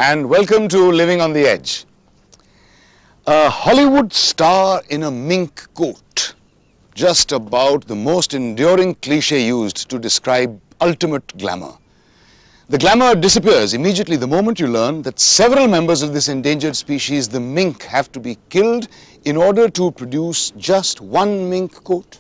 and welcome to Living on the Edge. A Hollywood star in a mink coat. Just about the most enduring cliche used to describe ultimate glamour. The glamour disappears immediately the moment you learn that several members of this endangered species, the mink, have to be killed in order to produce just one mink coat.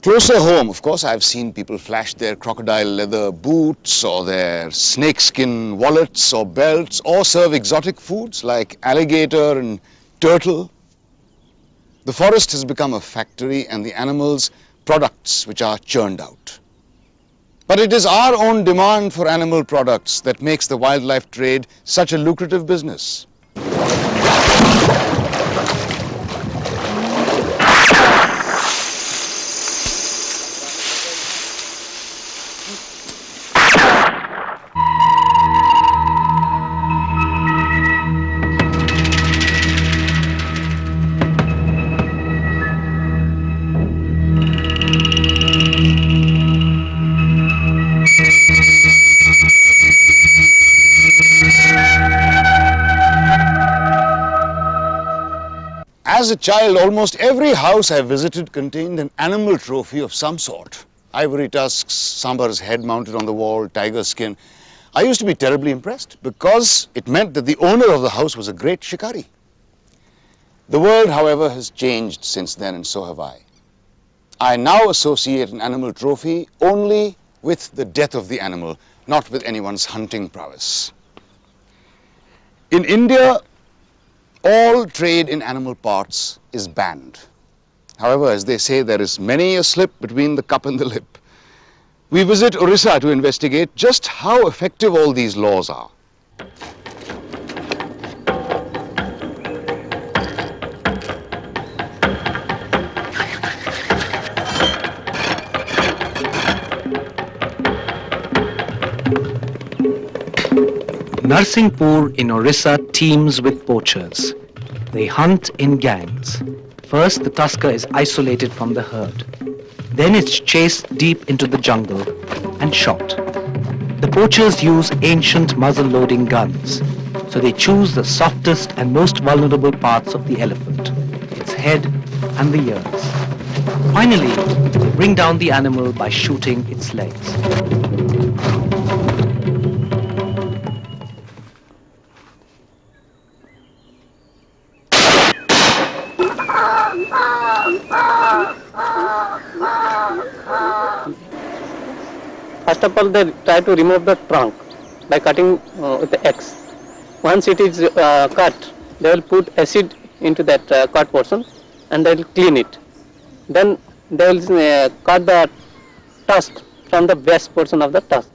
Closer home, of course, I've seen people flash their crocodile leather boots or their snakeskin wallets or belts, or serve exotic foods like alligator and turtle. The forest has become a factory and the animals products which are churned out. But it is our own demand for animal products that makes the wildlife trade such a lucrative business. As a child, almost every house I visited contained an animal trophy of some sort. Ivory tusks, sambar's head mounted on the wall, tiger skin. I used to be terribly impressed because it meant that the owner of the house was a great shikari. The world, however, has changed since then, and so have I. I now associate an animal trophy only with the death of the animal, not with anyone's hunting prowess. In India, all trade in animal parts is banned. However, as they say, there is many a slip between the cup and the lip. We visit Orissa to investigate just how effective all these laws are. Ranthambore in Orissa teems with poachers. They hunt in gangs. First, the tusker is isolated from the herd. Then it's chased deep into the jungle and shot. The poachers use ancient muzzle-loading guns, so they choose the softest and most vulnerable parts of the elephant, its head and the ears. Finally, they bring down the animal by shooting its legs. First of all, they try to remove the trunk by cutting with the axe. Once it is cut, they will put acid into that cut portion and they will clean it. Then they will cut the tusk from the base portion of the tusk.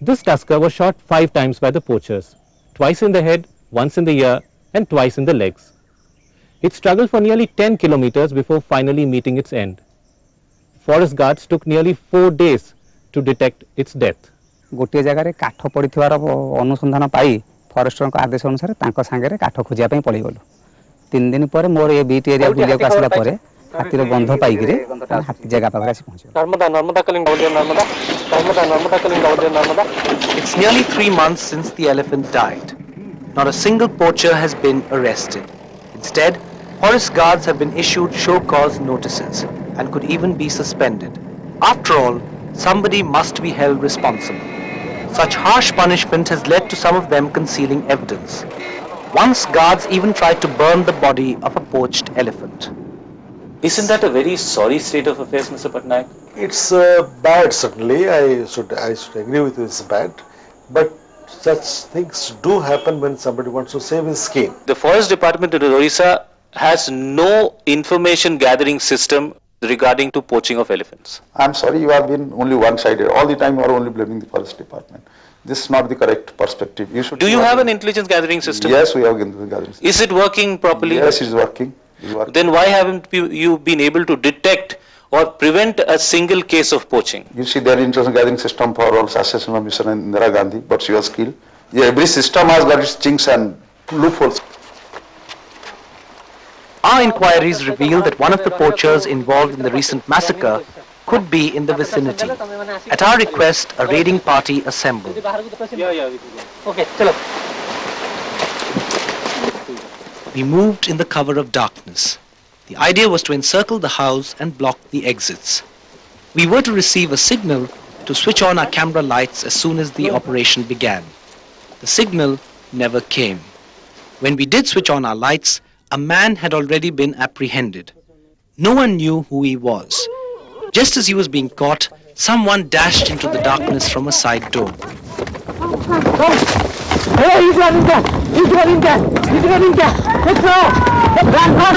This tusker was shot 5 times by the poachers, twice in the head, once in the ear and twice in the legs. It struggled for nearly 10 kilometers before finally meeting its end. Forest guards took nearly 4 days to detect its death. गोटे जगह रे काठ पड़िथिवार अनुसंधान पाई forester को आदेश अनुसार तांको सांगे काठ खोजिया पई पड़ी गलो 3 दिन पर मोर ए बीट एरिया बुलिया को आसला परे हाथीर गंध पाई गिरे हाथी जगह पाखरे आसी पहुंचे Narmada Kalinga Narmada. It's nearly 3 months since the elephant died. Not a single poacher has been arrested. Instead, forest guards have been issued show cause notices and could even be suspended. After all, somebody must be held responsible. Such harsh punishment has led to some of them concealing evidence. Once, guards even tried to burn the body of a poached elephant. Isn't that a very sorry state of affairs, Mr. Patnaik? It's bad, certainly. I should agree with you, it's bad. But such things do happen when somebody wants to save his skin. The Forest Department in Orissa has no information gathering system regarding to poaching of elephants. I'm sorry, you have been only one-sided. All the time you are only blaming the Forest Department. This is not the correct perspective. You should. Do you have an intelligence gathering system? Yes, we have intelligence gathering system. Is it working properly? Yes, it is working. Then why haven't you been able to detect or prevent a single case of poaching? You see, there is intelligence gathering system for all assassination of Mission Indira Gandhi, but she was killed. Yeah, every system has got its chinks and loopholes. Our inquiries reveal that one of the poachers involved in the recent massacre could be in the vicinity. At our request, a raiding party assembled. Okay, chalo. We moved in the cover of darkness. The idea was to encircle the house and block the exits. We were to receive a signal to switch on our camera lights as soon as the operation began. The signal never came. When we did switch on our lights, a man had already been apprehended. No one knew who he was. Just as he was being caught, someone dashed into the darkness from a side door. Hey, he's running there! He's running there! He's running there! Let's go! Run!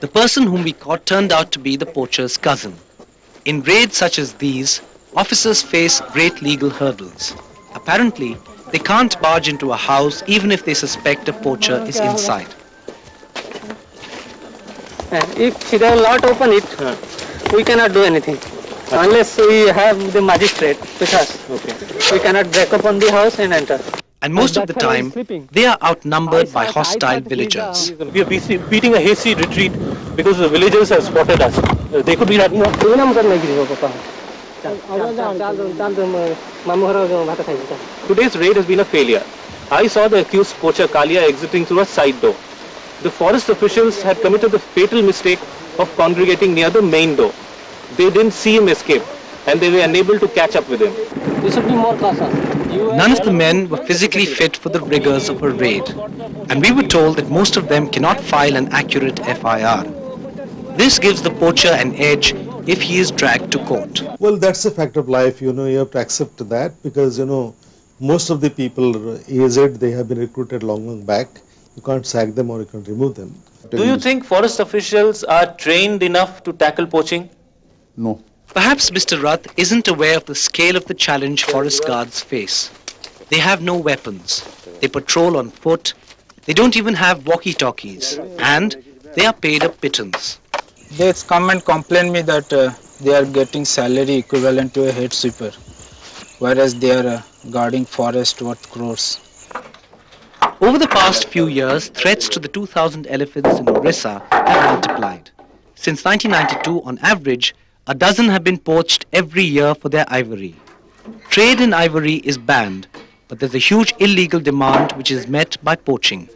The person whom we caught turned out to be the poacher's cousin. In raids such as these, officers face great legal hurdles. Apparently, they can't barge into a house even if they suspect a poacher is inside. If they will not open it, we cannot do anything. Unless we have the magistrate with us. We cannot break open the house and enter. And most of the time, they are outnumbered by hostile villagers. We are beating a hasty retreat because the villagers have spotted us. They could be not. Today's raid has been a failure. I saw the accused poacher Kalia exiting through a side door. The forest officials had committed the fatal mistake of congregating near the main door. They didn't see him escape and they were unable to catch up with him. You should be more cautious. None of the men were physically fit for the rigors of a raid, and we were told that most of them cannot file an accurate FIR. This gives the poacher an edge if he is dragged to court. Well, that's a fact of life, you have to accept that because, most of the people aged, they have been recruited long back. You can't sack them or you can't remove them. Do you think forest officials are trained enough to tackle poaching? No. Perhaps Mr. Rath isn't aware of the scale of the challenge forest guards face. They have no weapons. They patrol on foot. They don't even have walkie-talkies. And they are paid a pittance. They come and complain me that they are getting salary equivalent to a head sweeper, whereas they are guarding forest worth crores. Over the past few years, threats to the 2,000 elephants in Orissa have multiplied. Since 1992, on average, a dozen have been poached every year for their ivory. Trade in ivory is banned, but there's a huge illegal demand which is met by poaching.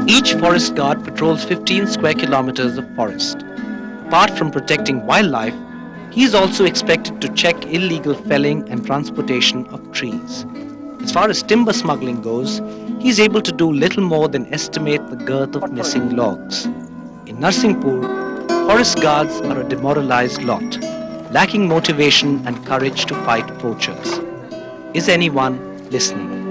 Each forest guard patrols 15 square kilometers of forest. Apart from protecting wildlife, he is also expected to check illegal felling and transportation of trees. As far as timber smuggling goes, he is able to do little more than estimate the girth of missing logs. In Narsinghpur, forest guards are a demoralized lot, lacking motivation and courage to fight poachers. Is anyone listening?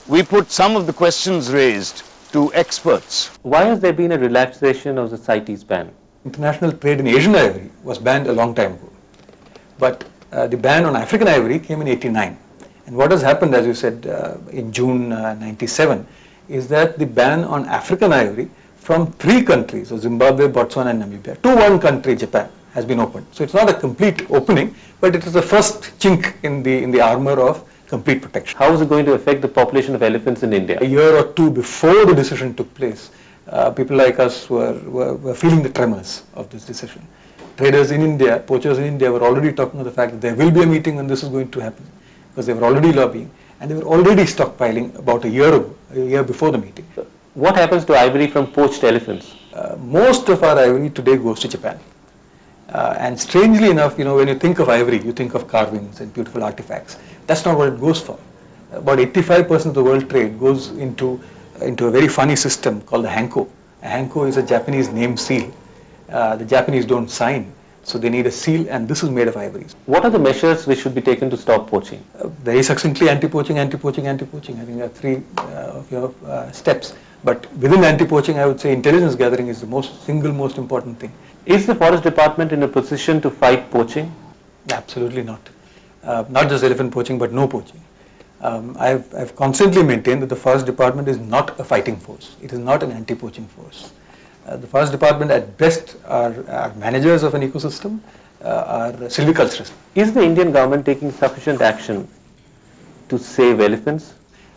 We put some of the questions raised to experts. Why has there been a relaxation of the CITES ban? International trade in Asian ivory was banned a long time ago. But the ban on African ivory came in '89. And what has happened, as you said, in June '97, is that the ban on African ivory from 3 countries, so Zimbabwe, Botswana and Namibia, to 1 country, Japan, has been opened. So it's not a complete opening, but it is the first chink in the armor of complete protection. How is it going to affect the population of elephants in India? A year or 2 before the decision took place, people like us were feeling the tremors of this decision. Traders in India, poachers in India were already talking of the fact that there will be a meeting when this is going to happen, because they were already lobbying and they were already stockpiling about a year ago, a year before the meeting. What happens to ivory from poached elephants? Most of our ivory today goes to Japan. And strangely enough, when you think of ivory, you think of carvings and beautiful artifacts. That's not what it goes for. About 85% of the world trade goes into a very funny system called the hanko. A hanko is a Japanese name seal. The Japanese don't sign, so they need a seal, and this is made of ivories. What are the measures which should be taken to stop poaching? Very succinctly, anti-poaching, anti-poaching, anti-poaching. I think there are 3 steps. But within anti-poaching, I would say intelligence gathering is the single most important thing. Is the Forest Department in a position to fight poaching? Absolutely not. Not just elephant poaching, but no poaching. I've constantly maintained that the Forest Department is not a fighting force. It is not an anti-poaching force. The forest department at best are managers of an ecosystem, are silviculturists. Is the Indian government taking sufficient action to save elephants?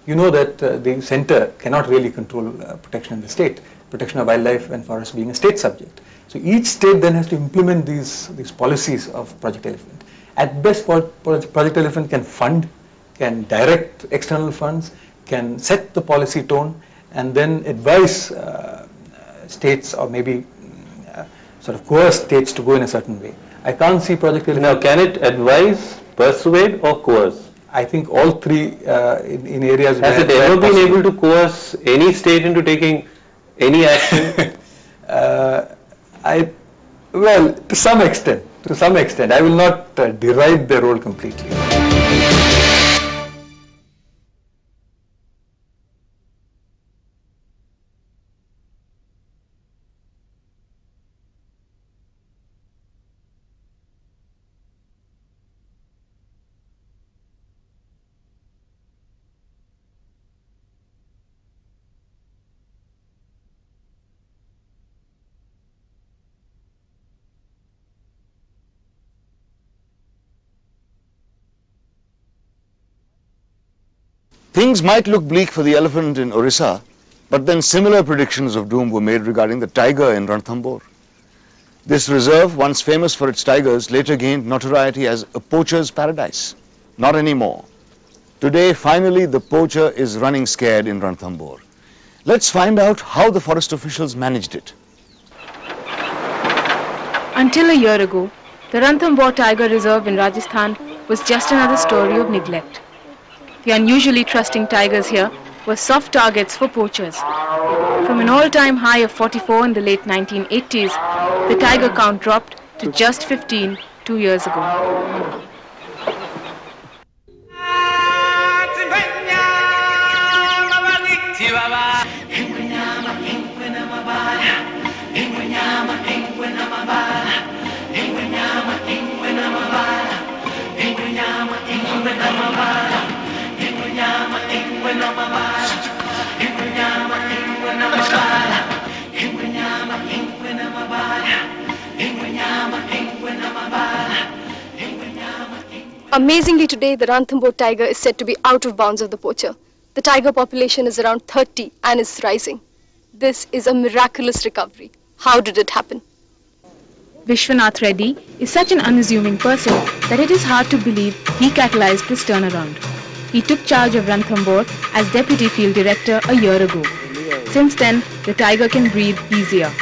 You know that the centre cannot really control protection in the state, protection of wildlife and forests being a state subject. So each state then has to implement these policies of Project Elephant. At best, Project Elephant can fund, can direct external funds, can set the policy tone, and then advise states, or maybe sort of coerce states to go in a certain way. I can't see Project Elephant. Now, can it advise, persuade, or coerce? I think all three in areas. Has it ever been able to coerce any state into taking any action? Well, to some extent. I will not deride their role completely. Things might look bleak for the elephant in Orissa, but then similar predictions of doom were made regarding the tiger in Ranthambore. This reserve, once famous for its tigers, later gained notoriety as a poacher's paradise. Not anymore. Today, finally, the poacher is running scared in Ranthambore. Let's find out how the forest officials managed it. Until a year ago, the Ranthambore Tiger Reserve in Rajasthan was just another story of neglect. The unusually trusting tigers here were soft targets for poachers. From an all-time high of 44 in the late 1980s, the tiger count dropped to just 15 2 years ago. Amazingly today, the Ranthambore tiger is said to be out of bounds of the poacher. The tiger population is around 30 and is rising. This is a miraculous recovery. How did it happen? Vishwanath Reddy is such an unassuming person that it is hard to believe he catalyzed this turnaround. He took charge of Ranthambore as Deputy Field Director a year ago. Since then, the tiger can breathe easier.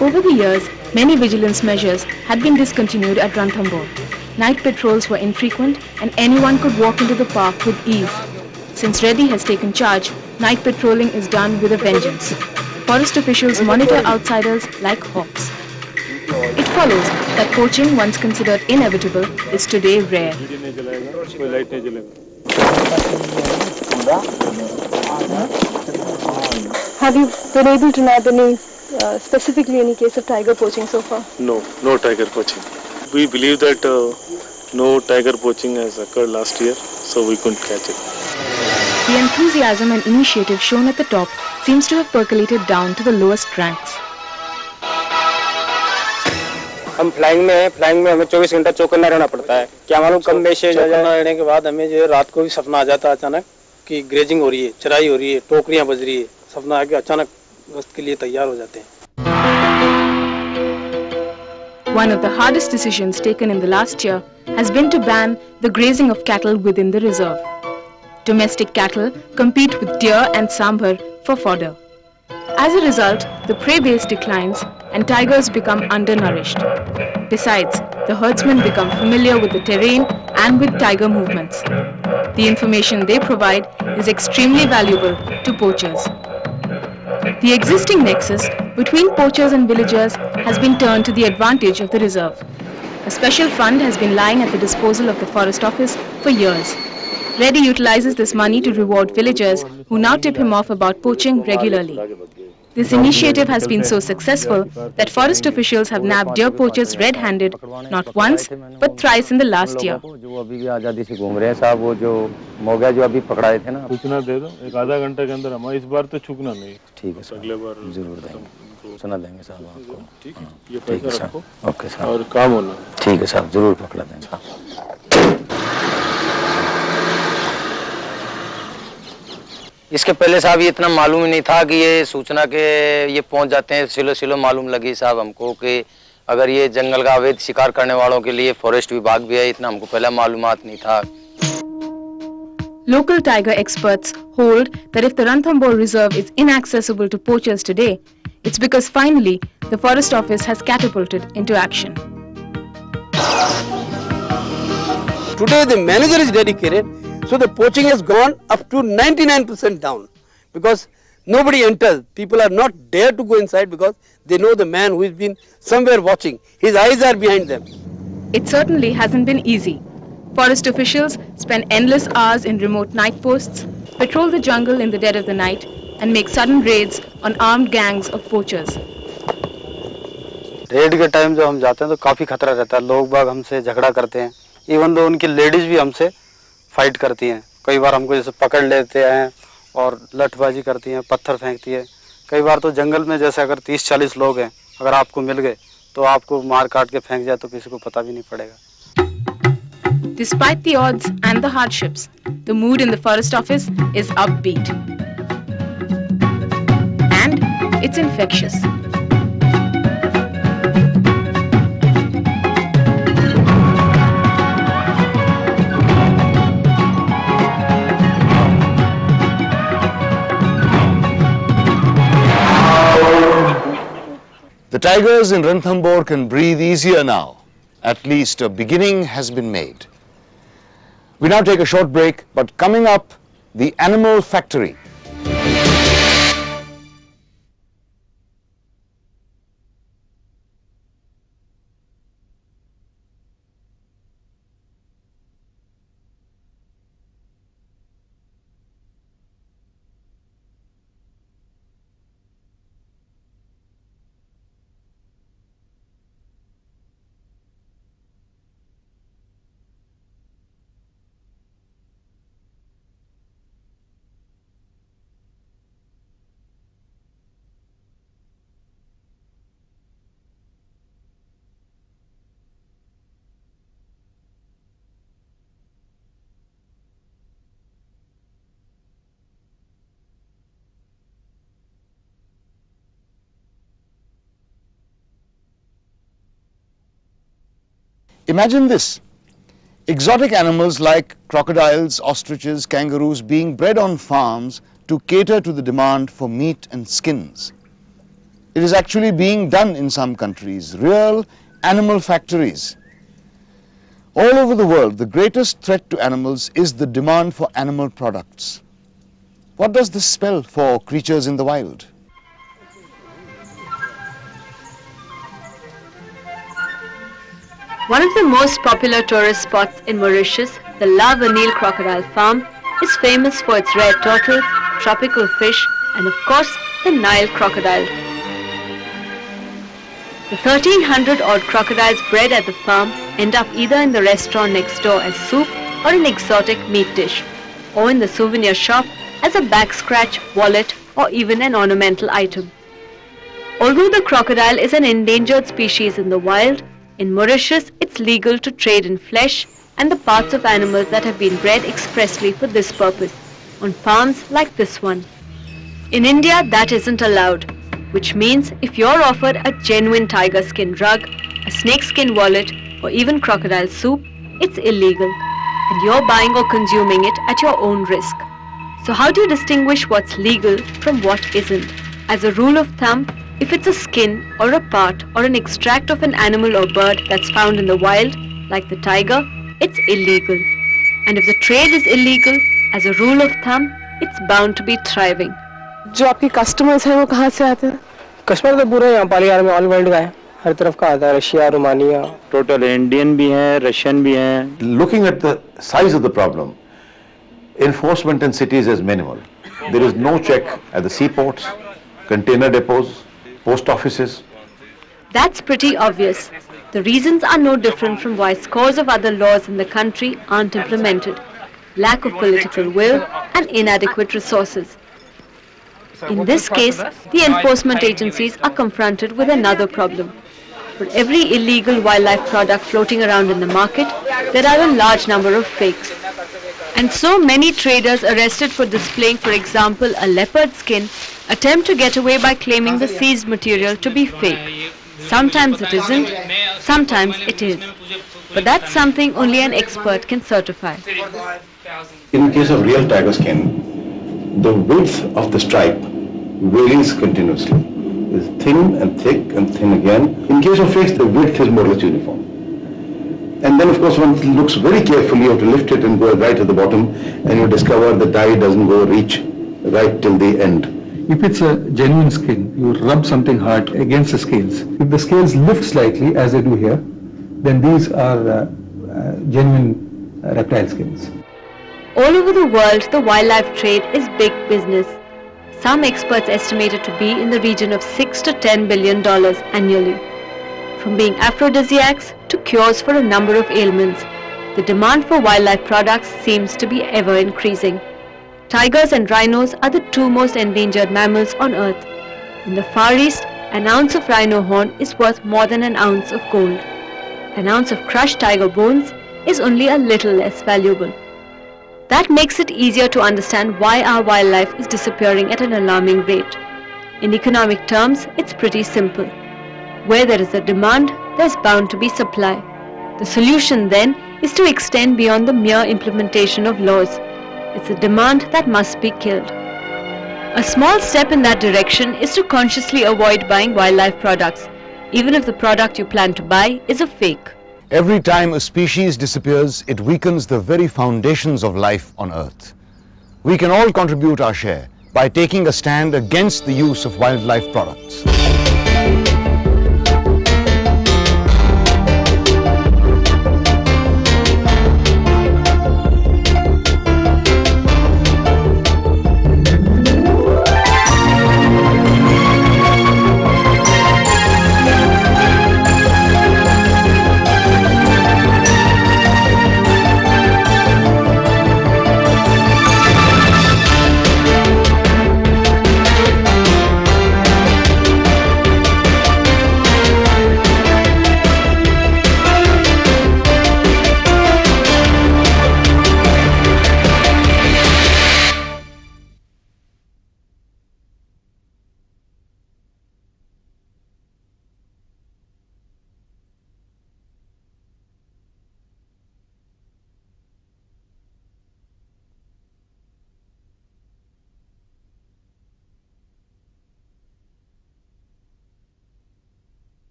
Over the years, many vigilance measures had been discontinued at Ranthambore. Night patrols were infrequent and anyone could walk into the park with ease. Since Reddy has taken charge, night patrolling is done with a vengeance. Forest officials monitor outsiders like hawks. It follows that poaching, once considered inevitable, is today rare. Have you been able to nab any, specifically any case of tiger poaching so far? No tiger poaching. We believe that no tiger poaching has occurred last year, so we couldn't catch it. The enthusiasm and initiative shown at the top seems to have percolated down to the lowest ranks. हम flying में हमें 24 घंटा चौकन्ना रहना पड़ता है। क्या मालूम कब मैसेज चौकन्ना रहने के बाद हमें जो है रात को भी सपना आ जाता है अचानक कि ग्रेजिंग हो रही है, चराई हो रही है, टोकरियां बज रही है, सपना आके अचानक गश्त के लिए तैयार हो जाते हैं। One of the hardest decisions taken in the last year has been to ban the grazing of cattle within the reserve. Domestic cattle compete with deer and sambar for fodder. As a result, the prey base declines and tigers become undernourished. Besides, the herdsmen become familiar with the terrain and with tiger movements. The information they provide is extremely valuable to poachers. The existing nexus between poachers and villagers has been turned to the advantage of the reserve. A special fund has been lying at the disposal of the Forest Office for years. Reddy utilizes this money to reward villagers who now tip him off about poaching regularly. This initiative has been so successful that forest officials have nabbed deer poachers red-handed not once but thrice in the last year. सूचना दे दो, एक आधा घंटे के अंदर हमारे इस बार तो चूकना नहीं। ठीक है सर, अगले बार जरूर देंगे, सूचना देंगे साहब आपको। ठीक है, ये पैसा रखो। ओके साहब, और काम होना। ठीक है साहब, जरूर पकड़ा देंगे साहब। इसके पहले साहब ये इतना मालूम ही नहीं था कि ये सूचना के ये पहुंच जाते हैं। सिलो सिलो मालूम लगी साहब हमको कि अगर ये जंगल का अवैध शिकार करने वालों के लिए फॉरेस्ट विभाग भी है, इतना हमको पहले मालूमात नहीं था। Local tiger experts hold that if the Ranthambore Reserve is inaccessible to poachers today, it's because finally the Forest Office has catapulted into action. Today the manager is dedicated, so the poaching has gone up to 99% down because nobody enters. People are not dare to go inside because they know the man who has been somewhere watching. His eyes are behind them. It certainly hasn't been easy. Forest officials spend endless hours in remote night posts, patrol the jungle in the dead of the night, and make sudden raids on armed gangs of poachers. Red के time जब हम जाते हैं तो काफी खतरा रहता है। लोग बाग हमसे झगड़ा करते हैं, इवन दो उनकी लेडीज भी हमसे फाइट करती हैं। कई बार हमको जैसे पकड़ लेते हैं और लठबाजी करती हैं, पत्थर फेंकती है। कई बार तो जंगल में जैसे अगर 30-40 लोग हैं, अगर आपको मिल गए तो आपको मार काट के फेंक जाए तो किसी को पता भी नहीं पड़ेगा। Despite the odds and the hardships, the mood in the Forest Office is upbeat. And it's infectious. The tigers in Ranthambore can breathe easier now. At least a beginning has been made. We now take a short break, but coming up, the animal factory. Imagine this, exotic animals like crocodiles, ostriches, kangaroos being bred on farms to cater to the demand for meat and skins. It is actually being done in some countries, real animal factories. All over the world, the greatest threat to animals is the demand for animal products. What does this spell for creatures in the wild? One of the most popular tourist spots in Mauritius, the La Vanille Crocodile Farm, is famous for its rare turtle, tropical fish, and of course, the Nile crocodile. The 1,300 odd crocodiles bred at the farm end up either in the restaurant next door as soup or an exotic meat dish, or in the souvenir shop as a back scratch, wallet, or even an ornamental item. Although the crocodile is an endangered species in the wild, in Mauritius, it's legal to trade in flesh and the parts of animals that have been bred expressly for this purpose, on farms like this one. In India, that isn't allowed, which means if you're offered a genuine tiger skin rug, a snake skin wallet, or even crocodile soup, it's illegal, and you're buying or consuming it at your own risk. So how do you distinguish what's legal from what isn't? As a rule of thumb, if it's a skin or a part or an extract of an animal or bird that's found in the wild, like the tiger, it's illegal. And if the trade is illegal, as a rule of thumb, it's bound to be thriving. जो आपके customers हैं वो कहाँ से आते हैं? Customer तो पूरे यहाँ पालीगार में ऑल वर्ल्ड का है, हर तरफ का आता है, रशिया, रोमानिया, टोटल इंडियन भी हैं, रशियन भी हैं. Looking at the size of the problem, enforcement in cities is minimal. There is no check at the seaports. container depots, post offices. That's pretty obvious. The reasons are no different from why scores of other laws in the country aren't implemented. Lack of political will and inadequate resources. In this case, the enforcement agencies are confronted with another problem. For every illegal wildlife product floating around in the market, there are a large number of fakes. And so many traders arrested for displaying, for example, a leopard skin, attempt to get away by claiming the seized material to be fake. Sometimes it isn't, sometimes it is. But that's something only an expert can certify. In the case of real tiger skin, the width of the stripe varies continuously. It's thin and thick and thin again. In case of fakes, the width is more or less uniform. And then of course one looks very carefully, you have to lift it and go right to the bottom, and you discover the dye doesn't reach right till the end. If it's a genuine skin, you rub something hard against the scales. If the scales lift slightly, as they do here, then these are genuine reptile skins. All over the world, the wildlife trade is big business. Some experts estimate it to be in the region of $6 to $10 billion annually. From being aphrodisiacs to cures for a number of ailments, the demand for wildlife products seems to be ever increasing. Tigers and rhinos are the two most endangered mammals on Earth. In the Far East, an ounce of rhino horn is worth more than an ounce of gold. An ounce of crushed tiger bones is only a little less valuable. That makes it easier to understand why our wildlife is disappearing at an alarming rate. In economic terms, it's pretty simple. Where there is a demand, there's bound to be supply. The solution then is to extend beyond the mere implementation of laws. It's a demand that must be killed. A small step in that direction is to consciously avoid buying wildlife products, even if the product you plan to buy is a fake. Every time a species disappears, it weakens the very foundations of life on Earth. We can all contribute our share by taking a stand against the use of wildlife products.